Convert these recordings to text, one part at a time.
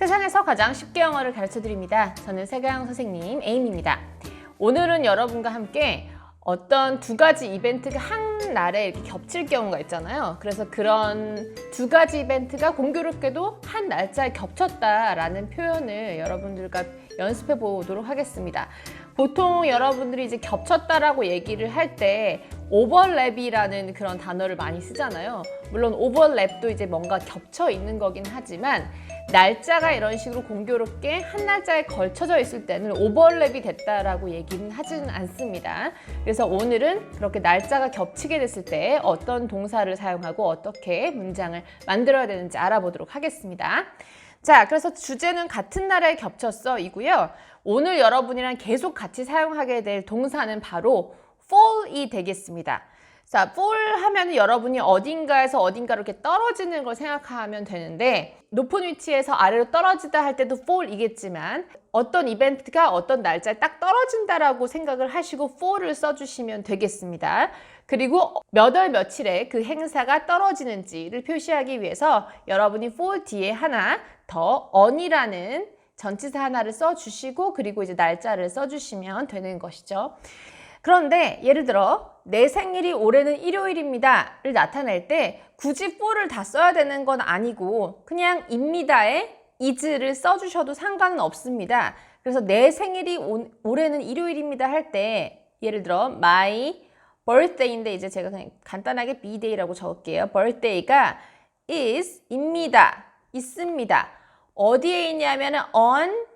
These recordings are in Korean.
세상에서 가장 쉽게 영어를 가르쳐드립니다. 저는 세가영 선생님 에임입니다. 오늘은 여러분과 함께 어떤 두 가지 이벤트가 한 날에 이렇게 겹칠 경우가 있잖아요. 그래서 그런 두 가지 이벤트가 공교롭게도 한 날짜에 겹쳤다라는 표현을 여러분들과 연습해 보도록 하겠습니다. 보통 여러분들이 이제 겹쳤다라고 얘기를 할 때 오버랩이라는 그런 단어를 많이 쓰잖아요. 물론 오버랩도 이제 뭔가 겹쳐 있는 거긴 하지만 날짜가 이런 식으로 공교롭게 한 날짜에 걸쳐져 있을 때는 오버랩이 됐다라고 얘기는 하지는 않습니다. 그래서 오늘은 그렇게 날짜가 겹치게 됐을 때 어떤 동사를 사용하고 어떻게 문장을 만들어야 되는지 알아보도록 하겠습니다. 자, 그래서 주제는 같은 날에 겹쳤어 이고요. 오늘 여러분이랑 계속 같이 사용하게 될 동사는 바로 fall이 되겠습니다. 자, fall 하면 여러분이 어딘가에서 어딘가로 이렇게 떨어지는 걸 생각하면 되는데 높은 위치에서 아래로 떨어지다 할 때도 fall이겠지만 어떤 이벤트가 어떤 날짜에 딱 떨어진다라고 생각을 하시고 fall을 써주시면 되겠습니다. 그리고 몇 월 며칠에 그 행사가 떨어지는지를 표시하기 위해서 여러분이 fall 뒤에 하나 더 on이라는 전치사 하나를 써주시고 그리고 이제 날짜를 써주시면 되는 것이죠. 그런데 예를 들어 내 생일이 올해는 일요일입니다를 나타낼 때 굳이 for를 다 써야 되는 건 아니고 그냥 입니다에 is를 써주셔도 상관은 없습니다. 그래서 내 생일이 올해는 일요일입니다 할 때 예를 들어 my birthday인데 이제 제가 그냥 간단하게 bday라고 적을게요. birthday가 is입니다. 있습니다. 어디에 있냐면 on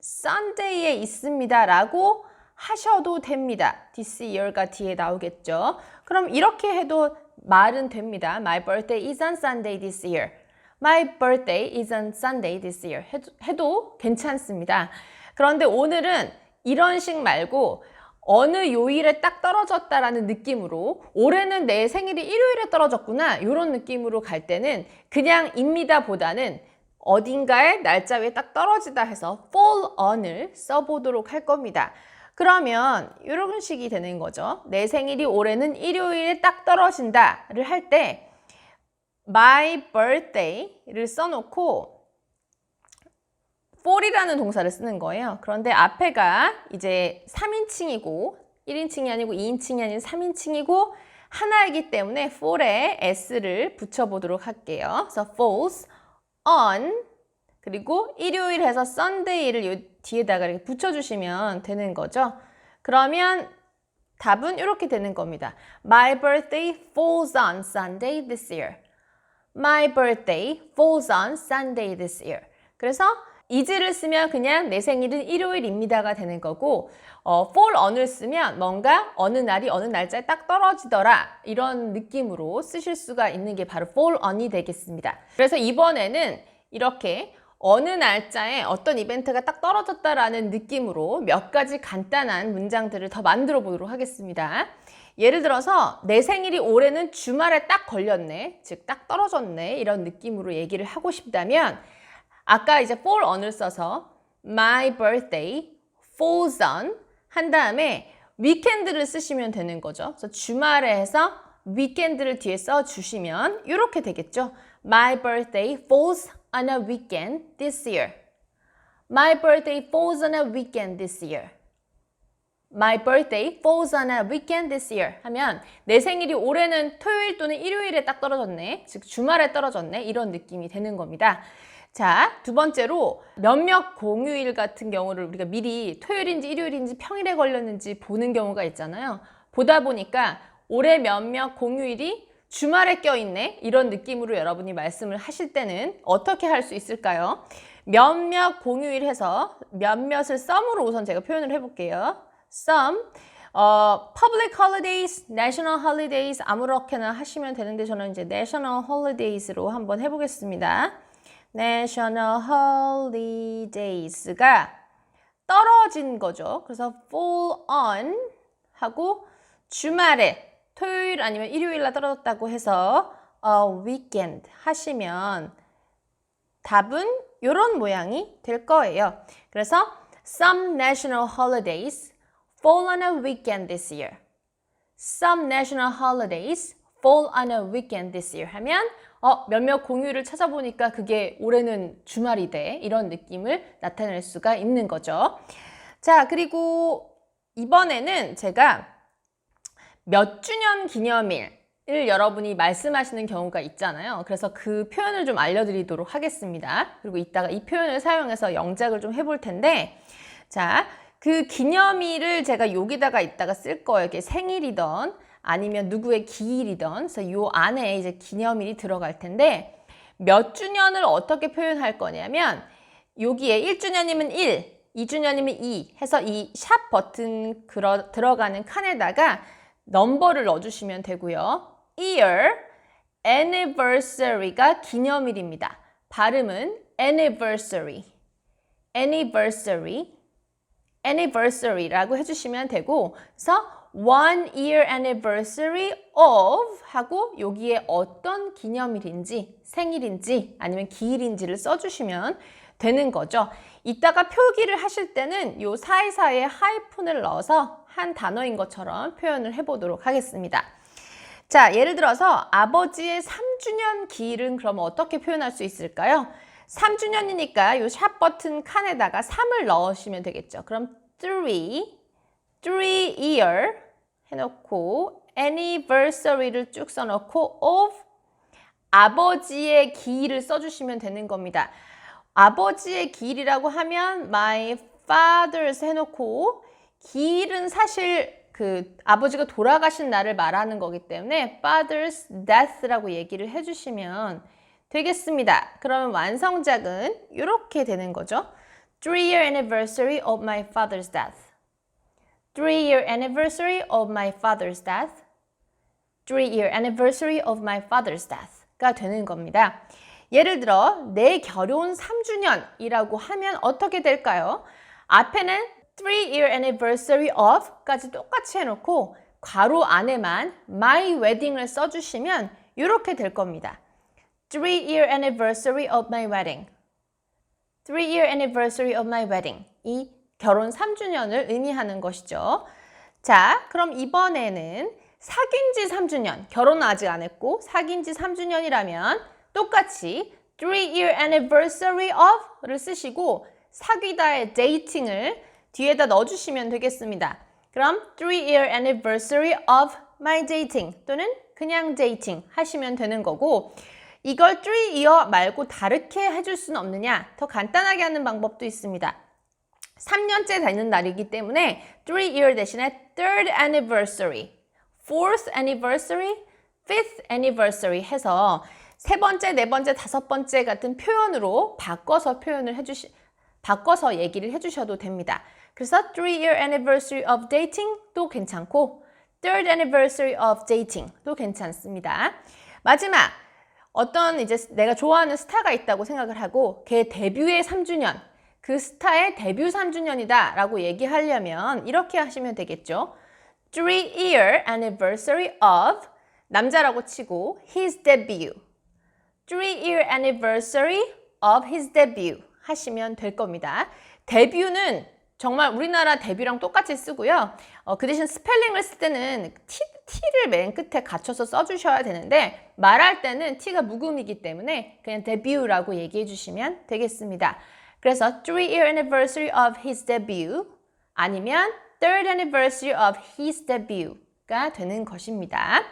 Sunday에 있습니다 라고 하셔도 됩니다. This year가 뒤에 나오겠죠. 그럼 이렇게 해도 말은 됩니다. My birthday is on Sunday this year. My birthday is on Sunday this year. 해도 괜찮습니다. 그런데 오늘은 이런 식 말고 어느 요일에 딱 떨어졌다라는 느낌으로 올해는 내 생일이 일요일에 떨어졌구나 이런 느낌으로 갈 때는 그냥 입니다 보다는 어딘가에 날짜 위에 딱 떨어지다 해서 fall on을 써보도록 할 겁니다. 그러면 이런 식이 되는 거죠. 내 생일이 올해는 일요일에 딱 떨어진다를 할 때 my birthday를 써놓고 fall이라는 동사를 쓰는 거예요. 그런데 앞에가 이제 3인칭이고 1인칭이 아니고 2인칭이 아닌 3인칭이고 하나이기 때문에 fall에 s를 붙여보도록 할게요. 그래서 falls on 그리고 일요일 해서 Sunday를 요 뒤에다가 이렇게 붙여주시면 되는 거죠. 그러면 답은 이렇게 되는 겁니다. My birthday falls on Sunday this year. My birthday falls on Sunday this year. 그래서 is를 쓰면 그냥 내 생일은 일요일입니다가 되는 거고 fall on을 쓰면 뭔가 어느 날이 어느 날짜에 딱 떨어지더라 이런 느낌으로 쓰실 수가 있는 게 바로 fall on이 되겠습니다. 그래서 이번에는 이렇게 어느 날짜에 어떤 이벤트가 딱 떨어졌다라는 느낌으로 몇 가지 간단한 문장들을 더 만들어 보도록 하겠습니다. 예를 들어서 내 생일이 올해는 주말에 딱 걸렸네, 즉 딱 떨어졌네 이런 느낌으로 얘기를 하고 싶다면 아까 이제 fall on을 써서 my birthday falls on 한 다음에 weekend를 쓰시면 되는 거죠. 그래서 주말에 해서 weekend를 뒤에 써주시면 이렇게 되겠죠. My birthday falls on a weekend this year. My birthday falls on a weekend this year. My birthday falls on a weekend this year 하면 내 생일이 올해는 토요일 또는 일요일에 딱 떨어졌네. 즉 주말에 떨어졌네. 이런 느낌이 되는 겁니다. 자, 두 번째로 몇몇 공휴일 같은 경우를 우리가 미리 토요일인지 일요일인지 평일에 걸렸는지 보는 경우가 있잖아요. 보다 보니까 올해 몇몇 공휴일이 주말에 껴있네 이런 느낌으로 여러분이 말씀을 하실 때는 어떻게 할 수 있을까요? 몇몇 공휴일 해서 몇몇을 some으로 우선 제가 표현을 해볼게요. some, public holidays, national holidays 아무렇게나 하시면 되는데 저는 이제 national holidays로 한번 해보겠습니다. national holidays가 떨어진 거죠. 그래서 fall on 하고 주말에 토요일 아니면 일요일날 떨어졌다고 해서 weekend 하시면 답은 이런 모양이 될 거예요. 그래서 some national holidays fall on a weekend this year. Some national holidays fall on a weekend this year 하면 몇몇 공휴일을 찾아보니까 그게 올해는 주말이 돼. 이런 느낌을 나타낼 수가 있는 거죠. 자, 그리고 이번에는 제가 몇 주년 기념일을 여러분이 말씀하시는 경우가 있잖아요. 그래서 그 표현을 좀 알려드리도록 하겠습니다. 그리고 이따가 이 표현을 사용해서 영작을 좀 해볼 텐데, 자, 그 기념일을 제가 여기다가 이따가 쓸 거예요. 이게 생일이던 아니면 누구의 기일이던, 그래서 요 안에 이제 기념일이 들어갈 텐데, 몇 주년을 어떻게 표현할 거냐면 여기에 1주년이면 1, 2주년이면 2 해서 이 샵 버튼 들어가는 칸에다가 넘버를 넣어주시면 되고요. year, anniversary가 기념일입니다. 발음은 anniversary, anniversary, anniversary라고 해주시면 되고, 그래서 1 year anniversary of 하고 여기에 어떤 기념일인지, 생일인지 아니면 기일인지를 써주시면 되는 거죠. 이따가 표기를 하실 때는 요 사이사이에 하이픈을 넣어서 한 단어인 것처럼 표현을 해보도록 하겠습니다. 자, 예를 들어서 아버지의 3주년 기일은 그럼 어떻게 표현할 수 있을까요? 3주년이니까 요 샵 버튼 칸에다가 3을 넣으시면 되겠죠. 그럼 3 year 해놓고 anniversary를 쭉 써놓고 of 아버지의 기일을 써주시면 되는 겁니다. 아버지의 기일이라고 하면 my father's 해놓고 기일은 사실 그 아버지가 돌아가신 날을 말하는 거기 때문에 father's death라고 얘기를 해주시면 되겠습니다. 그러면 완성작은 이렇게 되는 거죠. 3-year anniversary of my father's death. 3-year anniversary of my father's death. 3-year anniversary of my father's death가 되는 겁니다. 예를 들어 내 결혼 3주년이라고 하면 어떻게 될까요? 앞에는 3-year anniversary of까지 똑같이 해놓고 괄호 안에만 my wedding을 써주시면 이렇게 될 겁니다. 3-year anniversary of my wedding. 3-year anniversary of my wedding. 이 결혼 3주년을 의미하는 것이죠. 자, 그럼 이번에는 사귄 지 3주년, 결혼은 아직 안 했고 사귄 지 3주년이라면 똑같이 3-year anniversary of를 쓰시고 사귀다의 dating을 뒤에다 넣어주시면 되겠습니다. 그럼 3-year anniversary of my dating 또는 그냥 dating 하시면 되는 거고, 이걸 3-year 말고 다르게 해줄 수는 없느냐? 더 간단하게 하는 방법도 있습니다. 3년째 되는 날이기 때문에 3-year 대신에 3rd anniversary, 4th anniversary, 5th anniversary 해서 세 번째, 네 번째, 다섯 번째 같은 표현으로 바꿔서 바꿔서 얘기를 해주셔도 됩니다. 그래서 3-year anniversary of dating도 괜찮고 3rd anniversary of dating도 괜찮습니다. 마지막, 어떤 이제 내가 좋아하는 스타가 있다고 생각을 하고 걔 데뷔의 3주년, 그 스타의 데뷔 3주년이다 라고 얘기하려면 이렇게 하시면 되겠죠. 3-year anniversary of 남자라고 치고 his debut. 3-year anniversary of his debut 하시면 될 겁니다. 데뷔는 정말 우리나라 데뷔랑 똑같이 쓰고요. 그 대신 스펠링을 쓸 때는 T를 맨 끝에 갖춰서 써주셔야 되는데 말할 때는 T가 묵음이기 때문에 그냥 데뷔라고 얘기해 주시면 되겠습니다. 그래서 3-year anniversary of his debut 아니면 3rd anniversary of his debut가 되는 것입니다.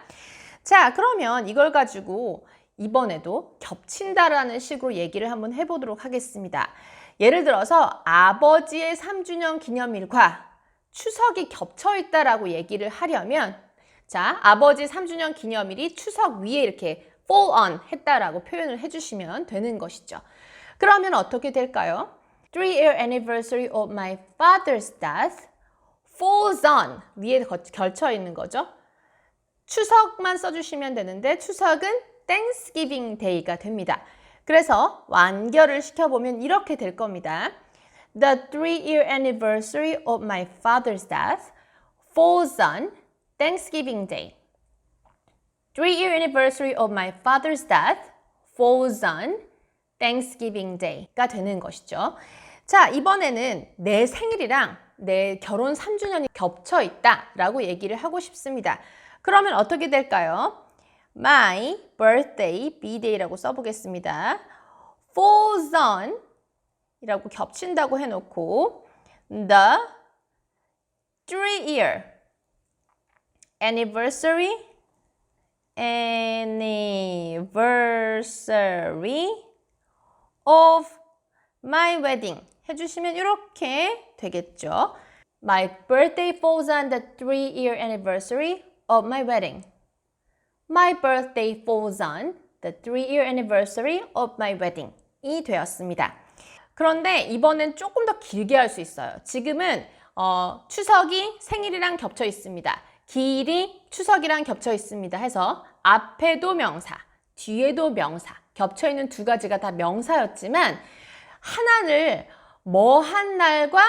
자, 그러면 이걸 가지고 이번에도 겹친다라는 식으로 얘기를 한번 해보도록 하겠습니다. 예를 들어서 아버지의 3주년 기념일과 추석이 겹쳐 있다라고 얘기를 하려면, 자, 아버지 3주년 기념일이 추석 위에 이렇게 fall on 했다라고 표현을 해주시면 되는 것이죠. 그러면 어떻게 될까요? 3-year anniversary of my father's death falls on 위에 걸쳐 있는 거죠. 추석만 써주시면 되는데 추석은 Thanksgiving Day가 됩니다. 그래서 완결을 시켜보면 이렇게 될 겁니다. The 3-year anniversary of my father's death falls on Thanksgiving Day. 3-year anniversary of my father's death falls on Thanksgiving Day가 되는 것이죠. 자, 이번에는 내 생일이랑 내 결혼 3주년이 겹쳐 있다라고 얘기를 하고 싶습니다. 그러면 어떻게 될까요? my birthday, b-day라고 써보겠습니다. falls on 이라고 겹친다고 해놓고 the 3-year anniversary of my wedding 해주시면 이렇게 되겠죠. My birthday falls on the 3-year anniversary of my wedding. My birthday falls on the 3-year anniversary of my wedding 이 되었습니다. 그런데 이번엔 조금 더 길게 할 수 있어요. 지금은 추석이 생일이랑 겹쳐 있습니다. 기일이 추석이랑 겹쳐 있습니다 해서 앞에도 명사, 뒤에도 명사, 겹쳐 있는 두 가지가 다 명사였지만 하나를 뭐한 날과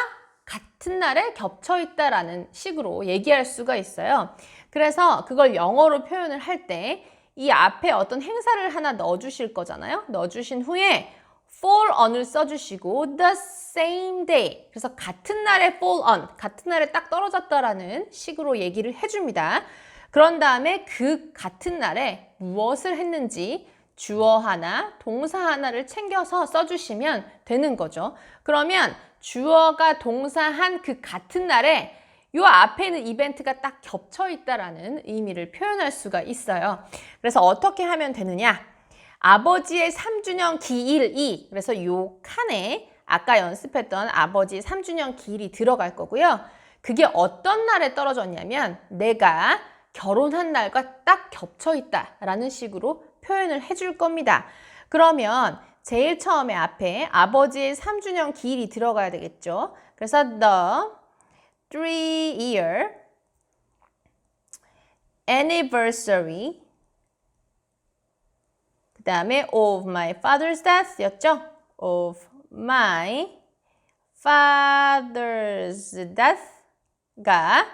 같은 날에 겹쳐 있다라는 식으로 얘기할 수가 있어요. 그래서 그걸 영어로 표현을 할 때 이 앞에 어떤 행사를 하나 넣어주실 거잖아요. 넣어주신 후에 fall on을 써주시고 the same day 그래서 같은 날에 fall on 같은 날에 딱 떨어졌다라는 식으로 얘기를 해줍니다. 그런 다음에 그 같은 날에 무엇을 했는지 주어 하나, 동사 하나를 챙겨서 써주시면 되는 거죠. 그러면 주어가 동사한 그 같은 날에 요 앞에 있는 이벤트가 딱 겹쳐 있다라는 의미를 표현할 수가 있어요. 그래서 어떻게 하면 되느냐? 아버지의 3주년 기일이 그래서 요 칸에 아까 연습했던 아버지의 3주년 기일이 들어갈 거고요. 그게 어떤 날에 떨어졌냐면 내가 결혼한 날과 딱 겹쳐 있다라는 식으로 표현을 해줄 겁니다. 그러면 제일 처음에 앞에 아버지의 3주년 기일이 들어가야 되겠죠. 그래서 the 3-year anniversary 그 다음에 of my father's death 였죠? of my father's death가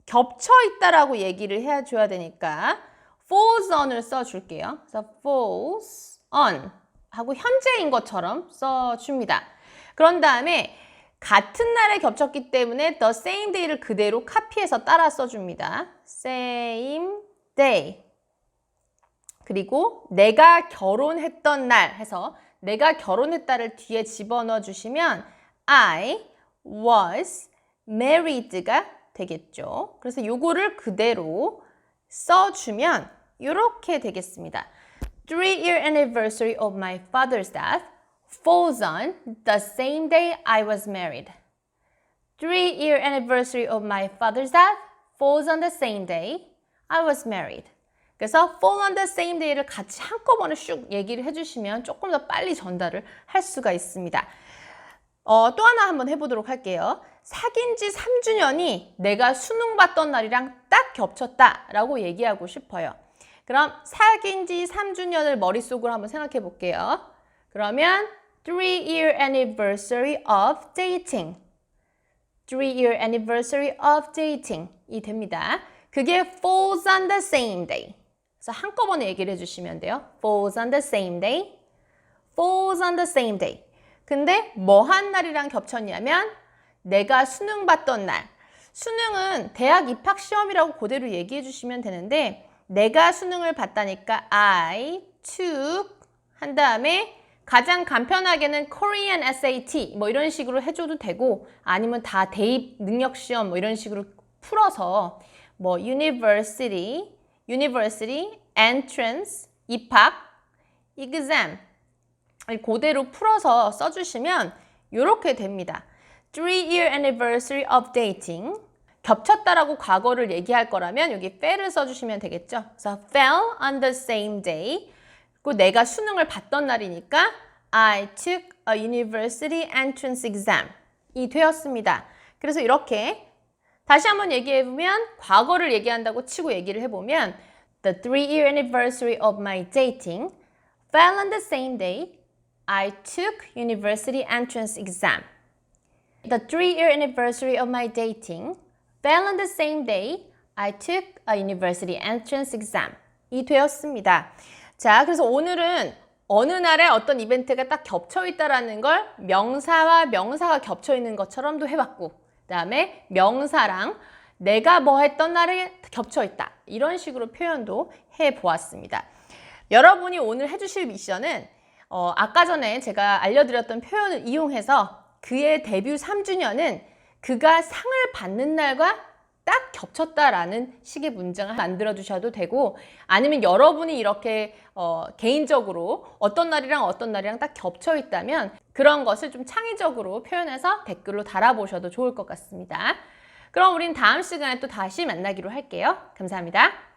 겹쳐 있다라고 얘기를 해줘야 되니까 falls on을 써줄게요. 그래서 falls on 하고 현재인 것처럼 써줍니다. 그런 다음에 같은 날에 겹쳤기 때문에 the same day를 그대로 카피해서 따라 써줍니다. same day. 그리고 내가 결혼했던 날 해서 내가 결혼했다를 뒤에 집어넣어 주시면 I was married가 되겠죠. 그래서 요거를 그대로 써주면 이렇게 되겠습니다. 3-year anniversary of my father's death falls on the same day I was married. 3-year anniversary of my father's death falls on the same day I was married. 그래서 fall on the same day를 같이 한꺼번에 슉 얘기를 해주시면 조금 더 빨리 전달을 할 수가 있습니다. 또 하나 한번 해보도록 할게요. 사귄 지 3주년이 내가 수능 봤던 날이랑 딱 겹쳤다라고 얘기하고 싶어요. 그럼 사귄 지 3주년을 머릿속으로 한번 생각해 볼게요. 그러면 3-year anniversary of dating. 3-year anniversary of dating 이 됩니다. 그게 falls on the same day. 그래서 한꺼번에 얘기를 해주시면 돼요. falls on the same day. falls on the same day. 근데 뭐 한 날이랑 겹쳤냐면 내가 수능 봤던 날. 수능은 대학 입학 시험이라고 그대로 얘기해 주시면 되는데 내가 수능을 봤다니까 I took 한 다음에 가장 간편하게는 Korean SAT 뭐 이런 식으로 해줘도 되고 아니면 다 대입 능력 시험 뭐 이런 식으로 풀어서 뭐 university entrance 입학 exam 그대로 풀어서 써주시면 이렇게 됩니다. 3-year anniversary of dating 겹쳤다라고 과거를 얘기할 거라면 여기 fell을 써주시면 되겠죠. 그래서 fell on the same day 그리고 내가 수능을 봤던 날이니까 I took a university entrance exam 이 되었습니다. 그래서 이렇게 다시 한번 얘기해보면 과거를 얘기한다고 치고 얘기를 해보면 The 3-year anniversary of my dating fell on the same day I took university entrance exam. The 3-year anniversary of my dating fell on the same day I took a university entrance exam. 이 되었습니다. 자, 그래서 오늘은 어느 날에 어떤 이벤트가 딱 겹쳐 있다라는 걸 명사와 명사가 겹쳐 있는 것처럼도 해봤고 그 다음에 명사랑 내가 뭐 했던 날에 겹쳐 있다. 이런 식으로 표현도 해보았습니다. 여러분이 오늘 해주실 미션은 아까 전에 제가 알려드렸던 표현을 이용해서 그의 데뷔 3주년은 그가 상을 받는 날과 딱 겹쳤다라는 식의 문장을 만들어 주셔도 되고, 아니면 여러분이 이렇게 개인적으로 어떤 날이랑 딱 겹쳐 있다면 그런 것을 좀 창의적으로 표현해서 댓글로 달아보셔도 좋을 것 같습니다. 그럼 우린 다음 시간에 또 다시 만나기로 할게요. 감사합니다.